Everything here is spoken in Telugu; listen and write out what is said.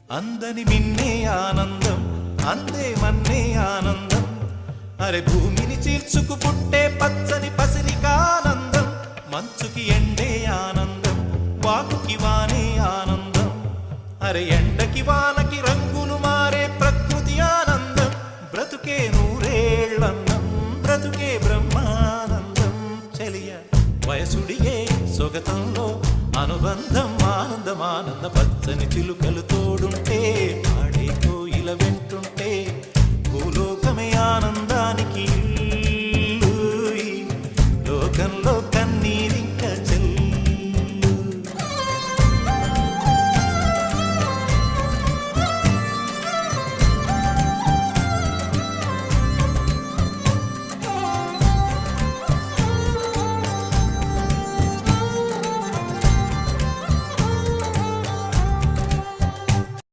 అందని మిన్నే ఆనందం అందే మన్నే ఆనందం అరే భూమిని చీల్చుకు పుట్టే పచ్చని పసిరికానందం మంచుకి ఎండే ఆనందం వాకుకి వానే ఆనందం అరే ఎండకి వానకి రంగులు మారే ప్రకృతి ఆనందం బ్రతుకే నూరేళ్ళన్నం బ్రతుకే బ్రహ్మానందం చెలియ వయసుడిగే సొగతంలో అనుబంధం ఆనందమానంద పచ్చని చిలుకలు తోడు